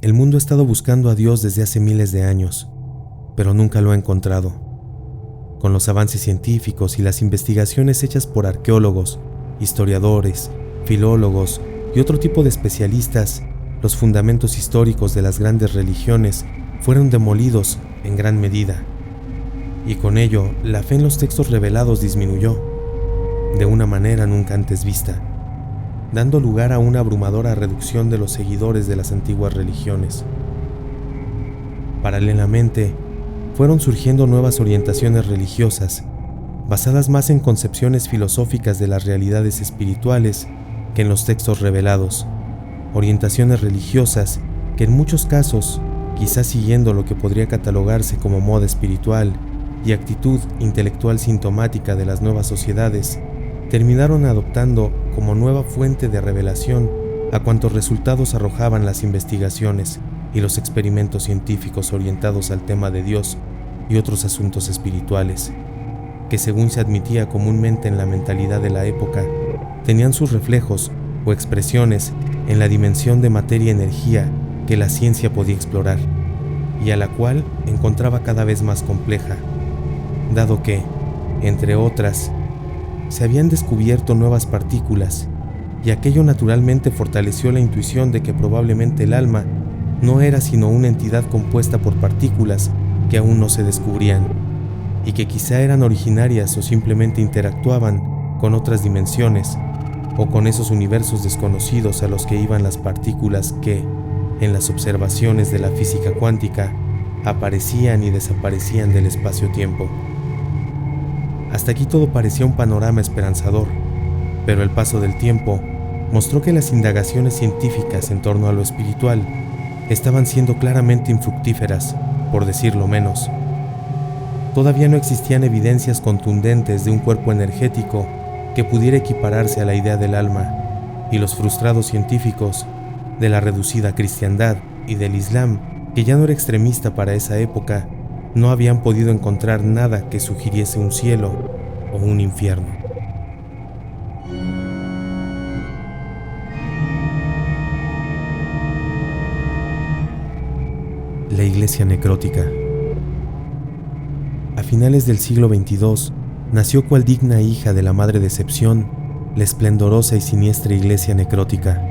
El mundo ha estado buscando a Dios desde hace miles de años, pero nunca lo ha encontrado. Con los avances científicos y las investigaciones hechas por arqueólogos, historiadores, filólogos y otro tipo de especialistas, los fundamentos históricos de las grandes religiones fueron demolidos en gran medida. Y con ello, la fe en los textos revelados disminuyó, de una manera nunca antes vista, dando lugar a una abrumadora reducción de los seguidores de las antiguas religiones. Paralelamente, fueron surgiendo nuevas orientaciones religiosas, basadas más en concepciones filosóficas de las realidades espirituales que en los textos revelados, orientaciones religiosas que en muchos casos, quizás siguiendo lo que podría catalogarse como moda espiritual y actitud intelectual sintomática de las nuevas sociedades, terminaron adoptando como nueva fuente de revelación a cuantos resultados arrojaban las investigaciones y los experimentos científicos orientados al tema de Dios y otros asuntos espirituales, que según se admitía comúnmente en la mentalidad de la época, tenían sus reflejos o expresiones en la dimensión de materia-energía que la ciencia podía explorar, y a la cual encontraba cada vez más compleja, dado que, entre otras, se habían descubierto nuevas partículas, y aquello naturalmente fortaleció la intuición de que probablemente el alma no era sino una entidad compuesta por partículas que aún no se descubrían, y que quizá eran originarias o simplemente interactuaban con otras dimensiones, o con esos universos desconocidos a los que iban las partículas que, en las observaciones de la física cuántica, aparecían y desaparecían del espacio-tiempo. Hasta aquí todo parecía un panorama esperanzador, pero el paso del tiempo mostró que las indagaciones científicas en torno a lo espiritual estaban siendo claramente infructíferas, por decirlo menos. Todavía no existían evidencias contundentes de un cuerpo energético que pudiera equipararse a la idea del alma, y los frustrados científicos de la reducida cristiandad y del Islam, que ya no era extremista para esa época, no habían podido encontrar nada que sugiriese un cielo o un infierno. La Iglesia Necrótica. A finales del siglo XXII, nació cual digna hija de la Madre Decepción, la esplendorosa y siniestra Iglesia Necrótica,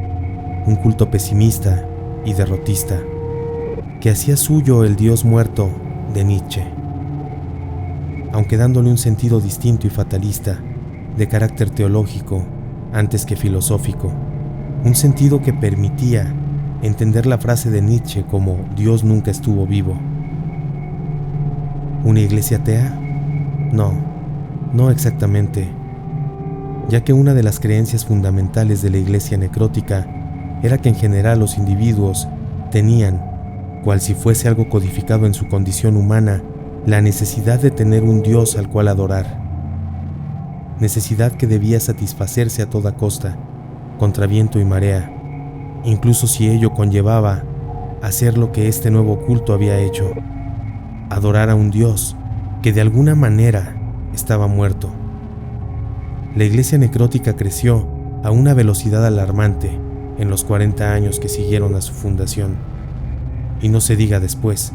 un culto pesimista y derrotista, que hacía suyo el Dios muerto de Nietzsche, aunque dándole un sentido distinto y fatalista, de carácter teológico antes que filosófico, un sentido que permitía entender la frase de Nietzsche como Dios nunca estuvo vivo. ¿Una iglesia atea? No exactamente, ya que una de las creencias fundamentales de la Iglesia Necrótica era que en general los individuos tenían, cual si fuese algo codificado en su condición humana, la necesidad de tener un Dios al cual adorar. Necesidad que debía satisfacerse a toda costa, contra viento y marea, incluso si ello conllevaba hacer lo que este nuevo culto había hecho: adorar a un Dios que de alguna manera estaba muerto. La Iglesia Necrótica creció a una velocidad alarmante en los 40 años que siguieron a su fundación, y no se diga después,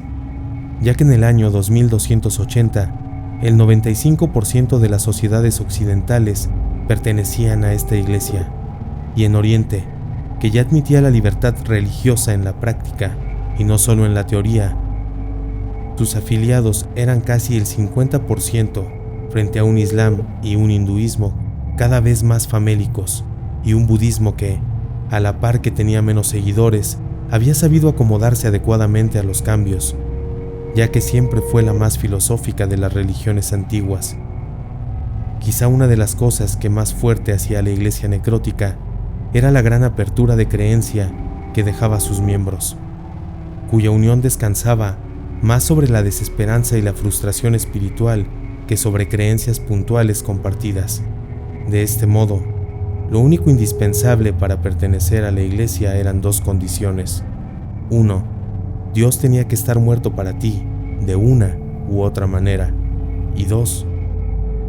ya que en el año 2280 el 95% de las sociedades occidentales pertenecían a esta iglesia, y en Oriente, que ya admitía la libertad religiosa en la práctica y no solo en la teoría, sus afiliados eran casi el 50% frente a un Islam y un hinduismo cada vez más famélicos, y un budismo que, a la par que tenía menos seguidores, había sabido acomodarse adecuadamente a los cambios, ya que siempre fue la más filosófica de las religiones antiguas. Quizá una de las cosas que más fuerte hacía a la Iglesia Necrótica era la gran apertura de creencia que dejaba a sus miembros, cuya unión descansaba más sobre la desesperanza y la frustración espiritual que sobre creencias puntuales compartidas. De este modo, lo único indispensable para pertenecer a la iglesia eran dos condiciones. 1. Dios tenía que estar muerto para ti, de una u otra manera. Y 2.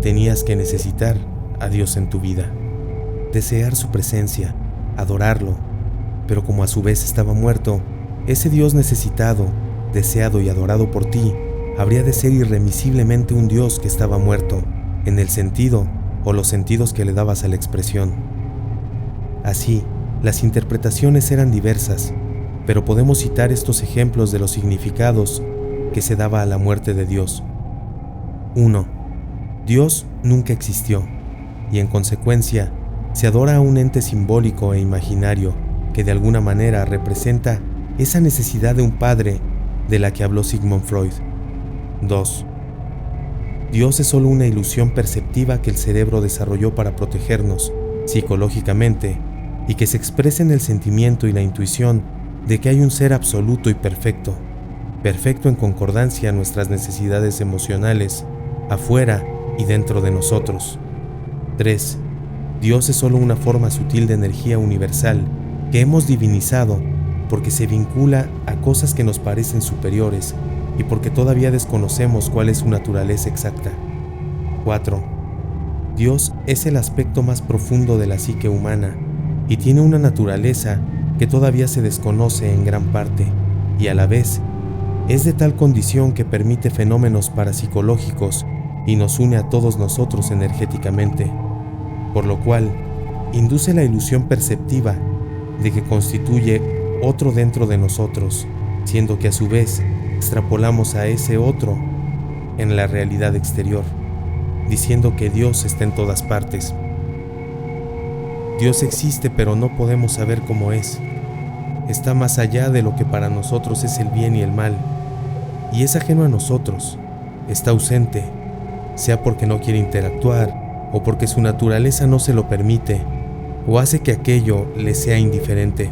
Tenías que necesitar a Dios en tu vida, desear su presencia, adorarlo, pero como a su vez estaba muerto, Ese Dios necesitado, deseado y adorado por ti, habría de ser irremisiblemente un Dios que estaba muerto, en el sentido o los sentidos que le dabas a la expresión. Así, las interpretaciones eran diversas, pero podemos citar estos ejemplos de los significados que se daba a la muerte de Dios. 1. Dios nunca existió, y en consecuencia, se adora a un ente simbólico e imaginario que de alguna manera representa esa necesidad de un padre de la que habló Sigmund Freud. 2. Dios es solo una ilusión perceptiva que el cerebro desarrolló para protegernos psicológicamente y que se expresa en el sentimiento y la intuición de que hay un ser absoluto y perfecto, perfecto en concordancia a nuestras necesidades emocionales, afuera y dentro de nosotros. 3. Dios es solo una forma sutil de energía universal que hemos divinizado porque se vincula a cosas que nos parecen superiores y porque todavía desconocemos cuál es su naturaleza exacta. 4. Dios es el aspecto más profundo de la psique humana y tiene una naturaleza que todavía se desconoce en gran parte, y a la vez es de tal condición que permite fenómenos parapsicológicos y nos une a todos nosotros energéticamente, por lo cual induce la ilusión perceptiva de que constituye otro dentro de nosotros, siendo que a su vez extrapolamos a ese otro en la realidad exterior, diciendo que Dios está en todas partes. Dios existe, pero no podemos saber cómo es. Está más allá de lo que para nosotros es el bien y el mal, y es ajeno a nosotros. Está ausente, sea porque no quiere interactuar, o porque su naturaleza no se lo permite, o hace que aquello le sea indiferente,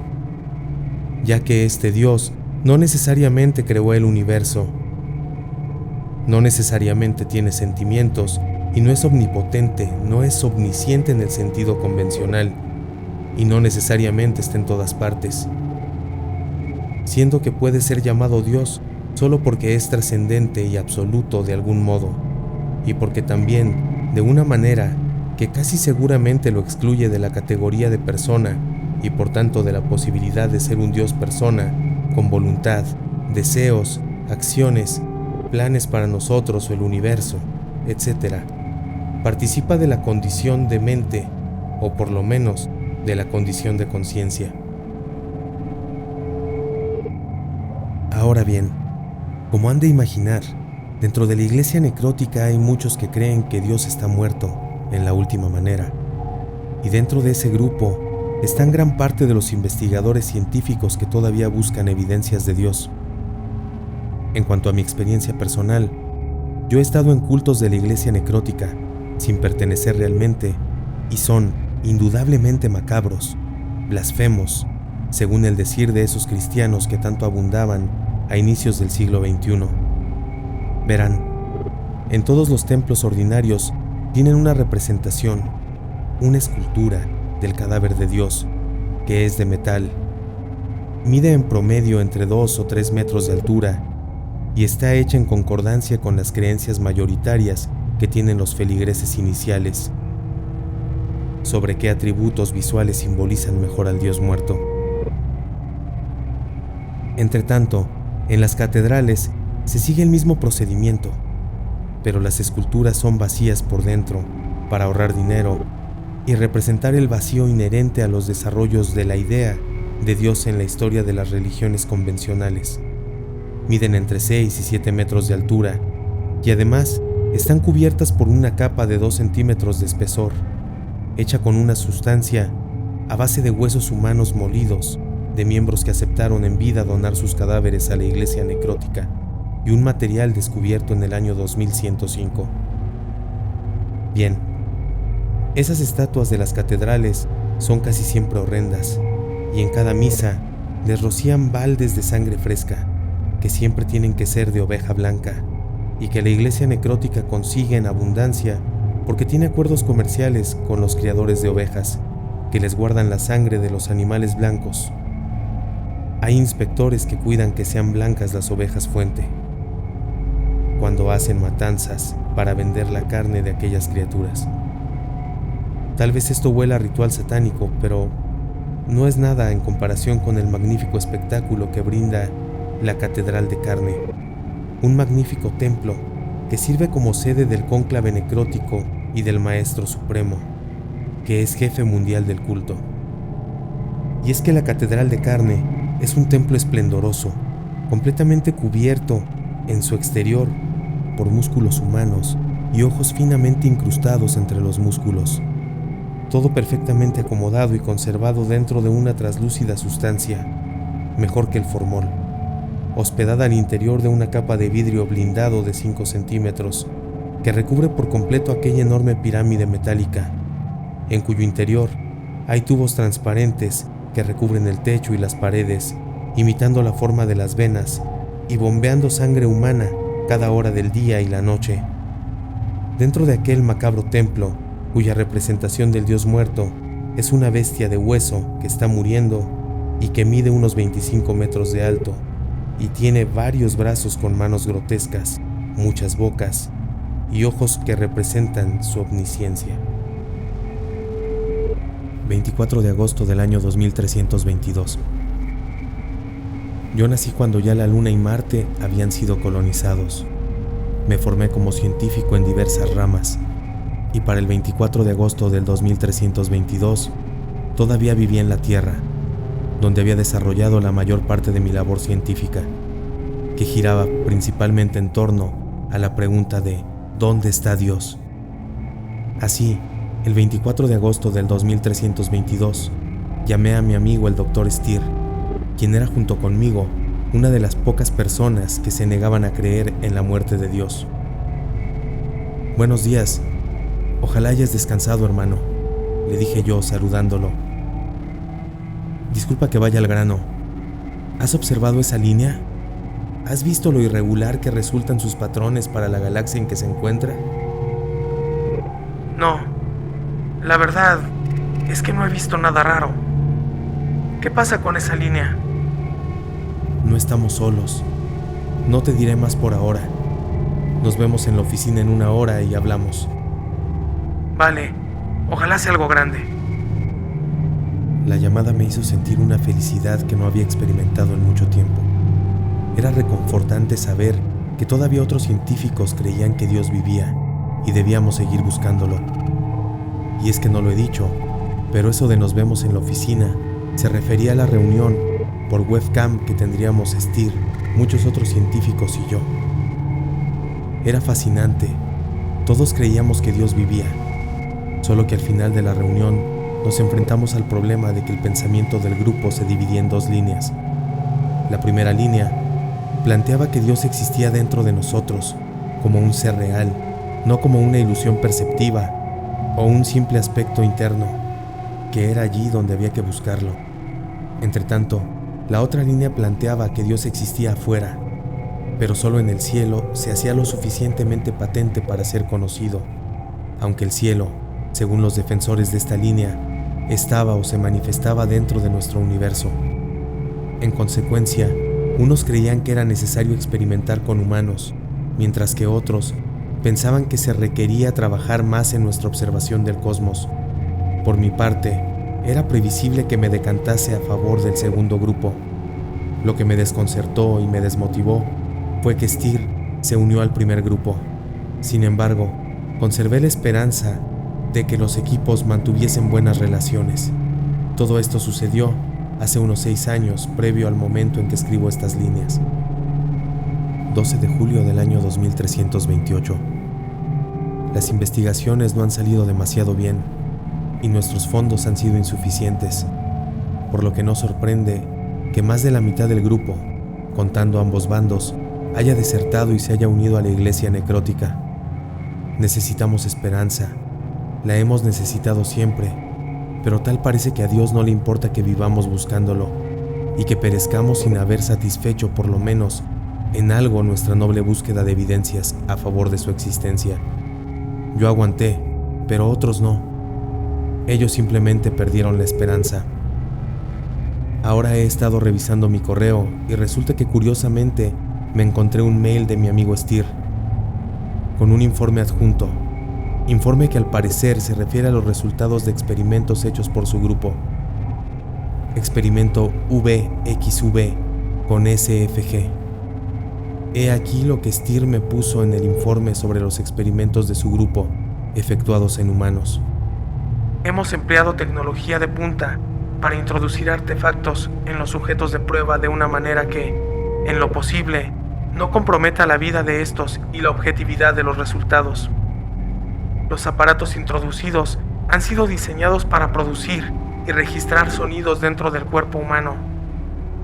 ya que este Dios no necesariamente creó el universo, no necesariamente tiene sentimientos, y no es omnipotente, no es omnisciente en el sentido convencional, y no necesariamente está en todas partes, siendo que puede ser llamado Dios solo porque es trascendente y absoluto de algún modo, y porque también, de una manera que casi seguramente lo excluye de la categoría de persona, y por tanto de la posibilidad de ser un Dios persona, con voluntad, deseos, acciones, planes para nosotros o el universo, etc. Participa de la condición de mente, o por lo menos de la condición de conciencia. Ahora bien, como han de imaginar, dentro de la iglesia necrótica hay muchos que creen que Dios está muerto en la última manera, y dentro de ese grupo están gran parte de los investigadores científicos que todavía buscan evidencias de Dios. En cuanto a mi experiencia personal, yo he estado en cultos de la iglesia necrótica, sin pertenecer realmente, y son indudablemente macabros, blasfemos, según el decir de esos cristianos que tanto abundaban a inicios del siglo XXI. Verán, en todos los templos ordinarios tienen una representación, una escultura del cadáver de Dios, que es de metal. Mide en promedio entre 2 o 3 metros de altura y está hecha en concordancia con las creencias mayoritarias que tienen los feligreses iniciales sobre qué atributos visuales simbolizan mejor al Dios muerto. Entretanto, en las catedrales se sigue el mismo procedimiento, pero las esculturas son vacías por dentro para ahorrar dinero y representar el vacío inherente a los desarrollos de la idea de Dios en la historia de las religiones convencionales. Miden entre 6 y 7 metros de altura y además están cubiertas por una capa de 2 centímetros de espesor, hecha con una sustancia a base de huesos humanos molidos de miembros que aceptaron en vida donar sus cadáveres a la iglesia necrótica, y un material descubierto en el año 2105. Bien, esas estatuas de las catedrales son casi siempre horrendas, y en cada misa les rocían baldes de sangre fresca, que siempre tienen que ser de oveja blanca, y que la iglesia necrótica consigue en abundancia porque tiene acuerdos comerciales con los criadores de ovejas, que les guardan la sangre de los animales blancos. Hay inspectores que cuidan que sean blancas las ovejas fuente, cuando hacen matanzas para vender la carne de aquellas criaturas. Tal vez esto huela a ritual satánico, pero no es nada en comparación con el magnífico espectáculo que brinda la Catedral de Carne, un magnífico templo que sirve como sede del cónclave necrótico y del Maestro Supremo, que es jefe mundial del culto. Y es que la Catedral de Carne es un templo esplendoroso, completamente cubierto en su exterior por músculos humanos y ojos finamente incrustados entre los músculos, todo perfectamente acomodado y conservado dentro de una traslúcida sustancia, mejor que el formol, hospedada al interior de una capa de vidrio blindado de 5 centímetros que recubre por completo aquella enorme pirámide metálica, en cuyo interior hay tubos transparentes que recubren el techo y las paredes, imitando la forma de las venas y bombeando sangre humana cada hora del día y la noche. Dentro de aquel macabro templo, cuya representación del dios muerto es una bestia de hueso que está muriendo y que mide unos 25 metros de alto y tiene varios brazos con manos grotescas, muchas bocas y ojos que representan su omnisciencia. 24 de agosto del año 2322. Yo nací cuando ya la Luna y Marte habían sido colonizados. Me formé como científico en diversas ramas, y para el 24 de agosto del 2322 todavía vivía en la Tierra, donde había desarrollado la mayor parte de mi labor científica, que giraba principalmente en torno a la pregunta de ¿dónde está Dios? Así, el 24 de agosto del 2322, llamé a mi amigo el Dr. Stier, quien era junto conmigo una de las pocas personas que se negaban a creer en la muerte de Dios. Buenos días, ojalá hayas descansado, hermano, le dije yo saludándolo. Disculpa que vaya al grano. ¿Has observado esa línea? ¿Has visto lo irregular que resultan sus patrones para la galaxia en que se encuentra? No, la verdad es que no he visto nada raro. ¿Qué pasa con esa línea? No estamos solos. No te diré más por ahora. Nos vemos en la oficina en 1 hora y hablamos. Vale, ojalá sea algo grande. La llamada me hizo sentir una felicidad que no había experimentado en mucho tiempo. Era reconfortante saber que todavía otros científicos creían que Dios vivía y debíamos seguir buscándolo. Y es que no lo he dicho, pero eso de nos vemos en la oficina se refería a la reunión por webcam que tendríamos Stier, muchos otros científicos y yo. Era fascinante. Todos creíamos que Dios vivía, solo que al final de la reunión nos enfrentamos al problema de que el pensamiento del grupo se dividía en 2 líneas. La primera línea planteaba que Dios existía dentro de nosotros, como un ser real, no como una ilusión perceptiva o un simple aspecto interno, que era allí donde había que buscarlo. Entretanto, la otra línea planteaba que Dios existía afuera, pero solo en el cielo se hacía lo suficientemente patente para ser conocido, aunque el cielo, según los defensores de esta línea, estaba o se manifestaba dentro de nuestro universo. En consecuencia, unos creían que era necesario experimentar con humanos, mientras que otros pensaban que se requería trabajar más en nuestra observación del cosmos. Por mi parte, era previsible que me decantase a favor del segundo grupo. Lo que me desconcertó y me desmotivó fue que Stier se unió al primer grupo. Sin embargo, conservé la esperanza de que los equipos mantuviesen buenas relaciones. Todo esto sucedió hace unos 6 años, previo al momento en que escribo estas líneas. 12 de julio del año 2328. Las investigaciones no han salido demasiado bien y nuestros fondos han sido insuficientes, por lo que no sorprende que más de la mitad del grupo, contando ambos bandos, haya desertado y se haya unido a la iglesia necrótica. Necesitamos esperanza, la hemos necesitado siempre, pero tal parece que a Dios no le importa que vivamos buscándolo y que perezcamos sin haber satisfecho por lo menos en algo nuestra noble búsqueda de evidencias a favor de su existencia. Yo aguanté, pero otros no. Ellos simplemente perdieron la esperanza. Ahora he estado revisando mi correo y resulta que curiosamente me encontré un mail de mi amigo Stier con un informe adjunto. Informe que al parecer se refiere a los resultados de experimentos hechos por su grupo. experimento VXV con SFG. He aquí lo que Steer me puso en el informe sobre los experimentos de su grupo efectuados en humanos. Hemos empleado tecnología de punta para introducir artefactos en los sujetos de prueba de una manera que, en lo posible, no comprometa la vida de estos y la objetividad de los resultados. Los aparatos introducidos han sido diseñados para producir y registrar sonidos dentro del cuerpo humano.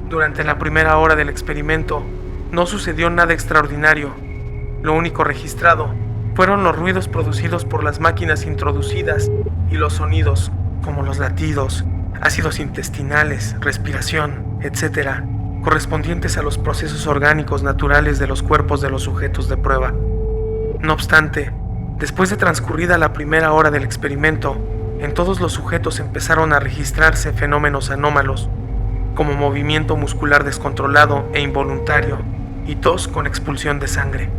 Durante la primera hora del experimento, no sucedió nada extraordinario. Lo único registrado fueron los ruidos producidos por las máquinas introducidas y los sonidos, como los latidos, ácidos intestinales, respiración, etc., correspondientes a los procesos orgánicos naturales de los cuerpos de los sujetos de prueba. No obstante, después de transcurrida la primera hora del experimento, en todos los sujetos empezaron a registrarse fenómenos anómalos, como movimiento muscular descontrolado e involuntario y tos con expulsión de sangre.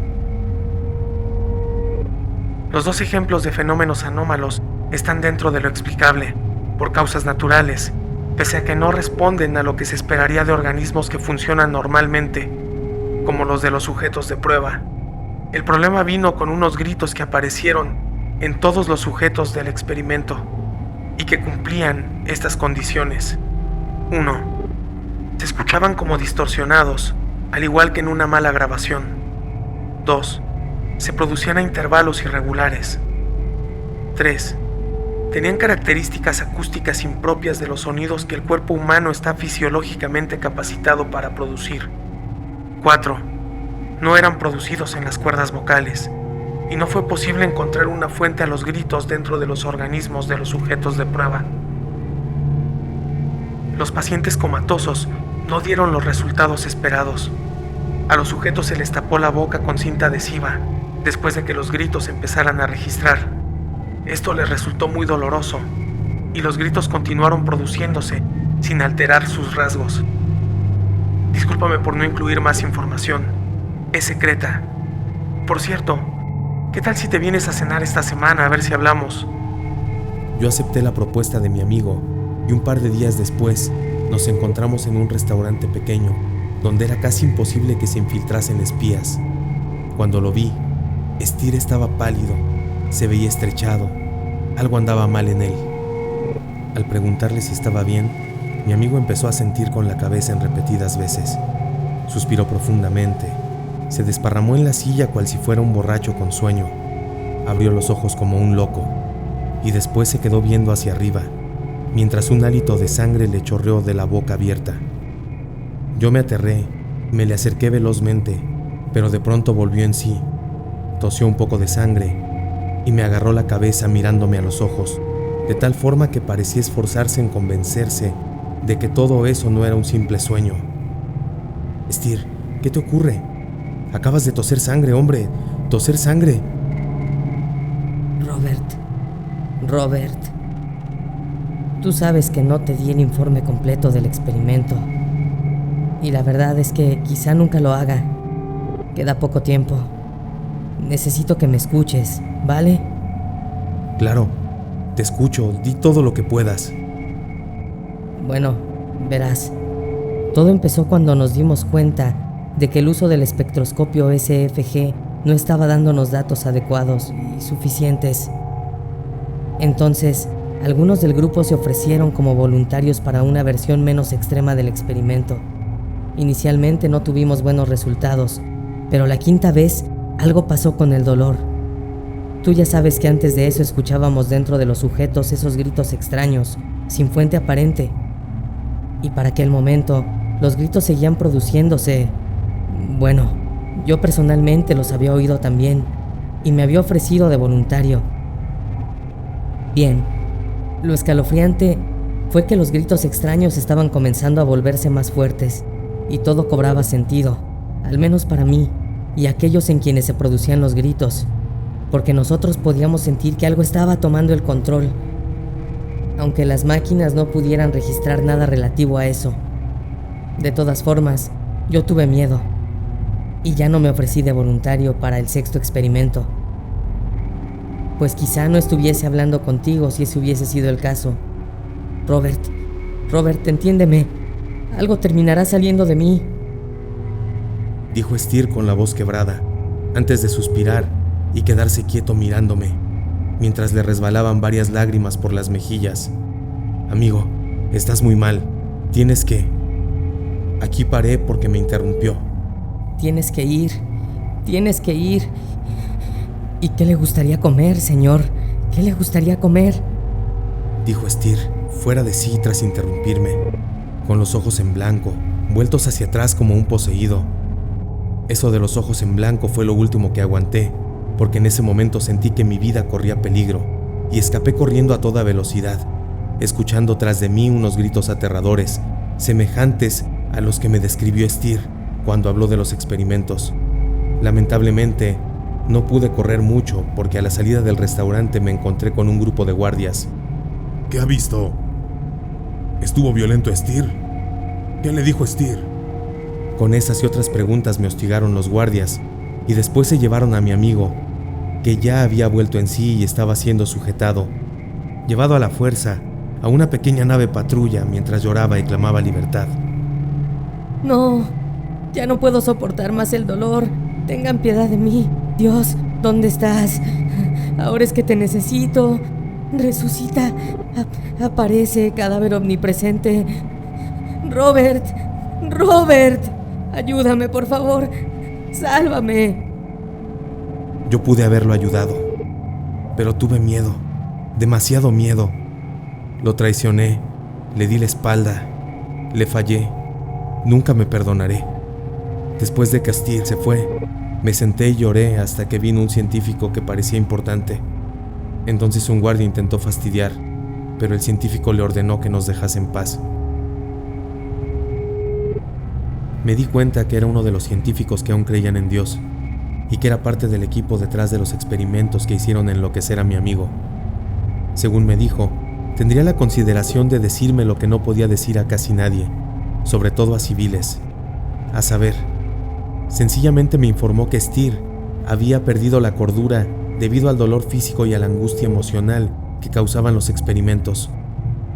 Los dos ejemplos de fenómenos anómalos están dentro de lo explicable, por causas naturales, pese a que no responden a lo que se esperaría de organismos que funcionan normalmente, como los de los sujetos de prueba. El problema vino con unos gritos que aparecieron en todos los sujetos del experimento y que cumplían estas condiciones. 1. Se escuchaban como distorsionados, al igual que en una mala grabación. 2. Se producían a intervalos irregulares. 3. Tenían características acústicas impropias de los sonidos que el cuerpo humano está fisiológicamente capacitado para producir. 4. No eran producidos en las cuerdas vocales, y no fue posible encontrar una fuente a los gritos dentro de los organismos de los sujetos de prueba. Los pacientes comatosos no dieron los resultados esperados. A los sujetos se les tapó la boca con cinta adhesiva después de que los gritos empezaran a registrar. Esto les resultó muy doloroso, y los gritos continuaron produciéndose sin alterar sus rasgos. Discúlpame por no incluir más información. Es secreta. Por cierto, ¿qué tal si te vienes a cenar esta semana a ver si hablamos? Yo acepté la propuesta de mi amigo, y un par de días después nos encontramos en un restaurante pequeño, donde era casi imposible que se infiltrasen espías. Cuando lo vi, Steer estaba pálido, se veía estrechado, algo andaba mal en él. Al preguntarle si estaba bien, mi amigo empezó a sentir con la cabeza en repetidas veces. Suspiró profundamente, se desparramó en la silla cual si fuera un borracho con sueño, abrió los ojos como un loco, y después se quedó viendo hacia arriba, mientras un hálito de sangre le chorreó de la boca abierta. Yo me aterré, me le acerqué velozmente, pero de pronto volvió en sí, tosió un poco de sangre y me agarró la cabeza mirándome a los ojos, de tal forma que parecía esforzarse en convencerse de que todo eso no era un simple sueño. Steer, ¿qué te ocurre? Acabas de toser sangre, hombre, toser sangre. Robert, tú sabes que no te di el informe completo del experimento, y la verdad es que quizá nunca lo haga. Queda poco tiempo. Necesito que me escuches, ¿vale? Claro, te escucho, di todo lo que puedas. Bueno, verás, todo empezó cuando nos dimos cuenta de que el uso del espectroscopio SFG no estaba dándonos datos adecuados y suficientes. Entonces, algunos del grupo se ofrecieron como voluntarios para una versión menos extrema del experimento. Inicialmente no tuvimos buenos resultados, pero la quinta vez algo pasó con el dolor. Tú ya sabes que antes de eso escuchábamos dentro de los sujetos esos gritos extraños, sin fuente aparente. Y para aquel momento, los gritos seguían produciéndose. Bueno, yo personalmente los había oído también, y me había ofrecido de voluntario. Bien, lo escalofriante fue que los gritos extraños estaban comenzando a volverse más fuertes, y todo cobraba sentido, al menos para mí y aquellos en quienes se producían los gritos, porque nosotros podíamos sentir que algo estaba tomando el control, aunque las máquinas no pudieran registrar nada relativo a eso. De todas formas, yo tuve miedo, y ya no me ofrecí de voluntario para el sexto experimento, pues quizá no estuviese hablando contigo si ese hubiese sido el caso. Robert, Robert, entiéndeme. Algo terminará saliendo de mí. Dijo Steer con la voz quebrada, antes de suspirar y quedarse quieto mirándome, mientras le resbalaban varias lágrimas por las mejillas. Amigo, estás muy mal. Tienes que... Aquí paré porque me interrumpió. Tienes que ir. Tienes que ir. ¿Y qué le gustaría comer, señor? ¿Qué le gustaría comer? Dijo Steer, fuera de sí tras interrumpirme, con los ojos en blanco, vueltos hacia atrás como un poseído. Eso de los ojos en blanco fue lo último que aguanté, porque en ese momento sentí que mi vida corría peligro, y escapé corriendo a toda velocidad, escuchando tras de mí unos gritos aterradores, semejantes a los que me describió Steer cuando habló de los experimentos. Lamentablemente, no pude correr mucho porque a la salida del restaurante me encontré con un grupo de guardias. ¿Qué ha visto? ¿Estuvo violento Steer? ¿Qué le dijo Steer? Con esas y otras preguntas me hostigaron los guardias y después se llevaron a mi amigo, que ya había vuelto en sí y estaba siendo sujetado, llevado a la fuerza a una pequeña nave patrulla mientras lloraba y clamaba libertad. No, ya no puedo soportar más el dolor. Tengan piedad de mí. Dios, ¿dónde estás? Ahora es que te necesito. Resucita. Aparece, cadáver omnipresente. Robert, Robert, ayúdame, por favor. Sálvame. Yo pude haberlo ayudado, pero tuve miedo, demasiado miedo. Lo traicioné, le di la espalda, le fallé. Nunca me perdonaré. Después de que Steer se fue, me senté y lloré hasta que vino un científico que parecía importante. Entonces un guardia intentó fastidiar, pero el científico le ordenó que nos dejase en paz. Me di cuenta que era uno de los científicos que aún creían en Dios, y que era parte del equipo detrás de los experimentos que hicieron enloquecer a mi amigo. Según me dijo, tendría la consideración de decirme lo que no podía decir a casi nadie, sobre todo a civiles. A saber, sencillamente me informó que Steer había perdido la cordura debido al dolor físico y a la angustia emocional que causaban los experimentos.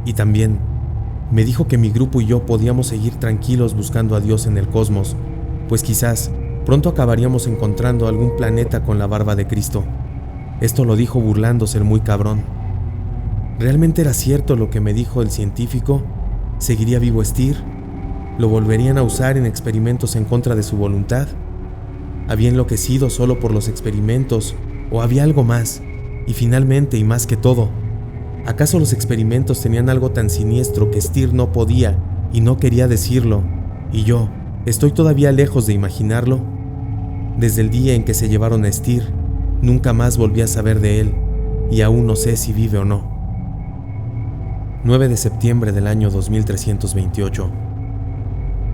Y también me dijo que mi grupo y yo podíamos seguir tranquilos buscando a Dios en el cosmos, pues quizás pronto acabaríamos encontrando algún planeta con la barba de Cristo. Esto lo dijo burlándose el muy cabrón. ¿Realmente era cierto lo que me dijo el científico? ¿Seguiría vivo Steer? ¿Lo volverían a usar en experimentos en contra de su voluntad? ¿Había enloquecido solo por los experimentos o había algo más? Y finalmente, y más que todo, ¿acaso los experimentos tenían algo tan siniestro que Steer no podía y no quería decirlo? Y yo, ¿estoy todavía lejos de imaginarlo? Desde el día en que se llevaron a Steer, nunca más volví a saber de él, y aún no sé si vive o no. 9 de septiembre del año 2328.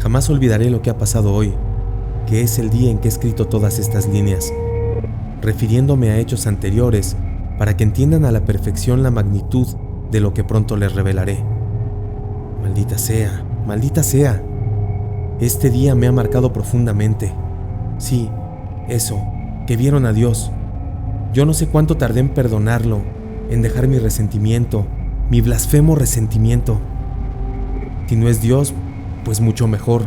Jamás olvidaré lo que ha pasado hoy, que es el día en que he escrito todas estas líneas, refiriéndome a hechos anteriores para que entiendan a la perfección la magnitud de lo que pronto les revelaré. Maldita sea, maldita sea. Este día me ha marcado profundamente. Sí, eso, que vieron a Dios. Yo no sé cuánto tardé en perdonarlo, en dejar mi resentimiento, mi blasfemo resentimiento. Si no es Dios, pues mucho mejor,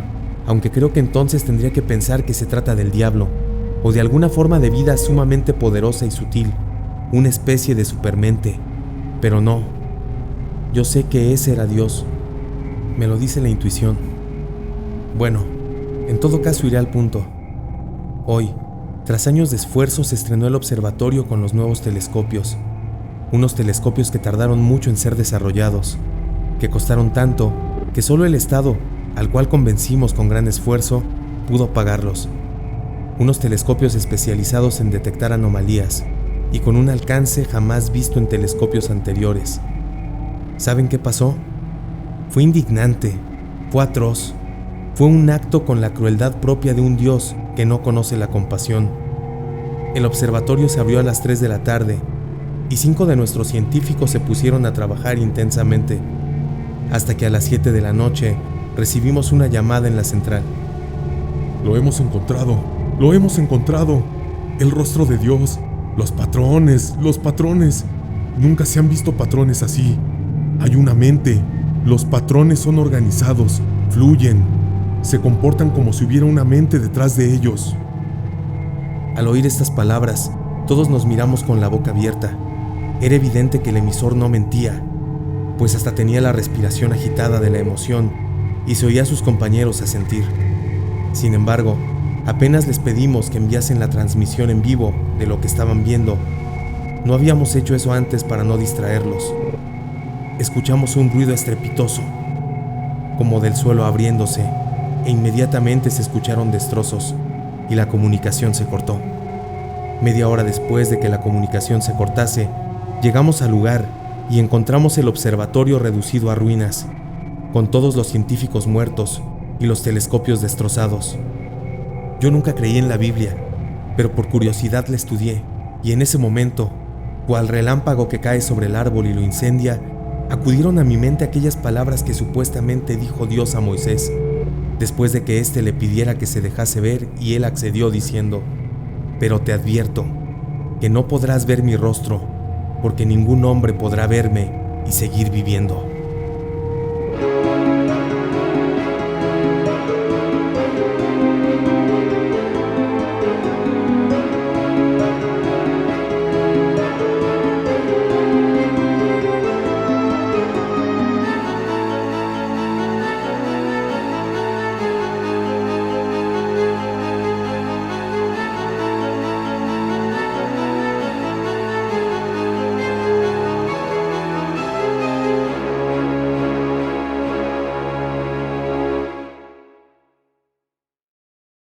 aunque creo que entonces tendría que pensar que se trata del diablo, o de alguna forma de vida sumamente poderosa y sutil, una especie de supermente. Pero no, yo sé que ese era Dios. Me lo dice la intuición. Bueno, en todo caso iré al punto. Hoy, tras años de esfuerzo, se estrenó el observatorio con los nuevos telescopios. Unos telescopios que tardaron mucho en ser desarrollados, que costaron tanto que solo el Estado, al cual convencimos con gran esfuerzo, pudo pagarlos. Unos telescopios especializados en detectar anomalías y con un alcance jamás visto en telescopios anteriores. ¿Saben qué pasó? Fue indignante, fue atroz, fue un acto con la crueldad propia de un Dios que no conoce la compasión. El observatorio se abrió a las 3 de la tarde y 5 de nuestros científicos se pusieron a trabajar intensamente, hasta que a las 7 de la noche recibimos una llamada en la central. Lo hemos encontrado, lo hemos encontrado. El rostro de Dios, los patrones. Nunca se han visto patrones así. Hay una mente, Los patrones son organizados, fluyen, se comportan como si hubiera una mente detrás de ellos. Al oír estas palabras, todos nos miramos con la boca abierta. Era evidente que el emisor no mentía, pues hasta tenía la respiración agitada de la emoción y se oía a sus compañeros asentir. Sin embargo, apenas les pedimos que enviasen la transmisión en vivo de lo que estaban viendo. No habíamos hecho eso antes para no distraerlos. Escuchamos un ruido estrepitoso, como del suelo abriéndose, e inmediatamente se escucharon destrozos y la comunicación se cortó. Media hora después de que la comunicación se cortase, llegamos al lugar y encontramos el observatorio reducido a ruinas, con todos los científicos muertos y los telescopios destrozados. Yo nunca creí en la Biblia, pero por curiosidad la estudié, y en ese momento, cual relámpago que cae sobre el árbol y lo incendia, acudieron a mi mente aquellas palabras que supuestamente dijo Dios a Moisés, después de que éste le pidiera que se dejase ver y él accedió diciendo: «Pero te advierto que no podrás ver mi rostro, porque ningún hombre podrá verme y seguir viviendo».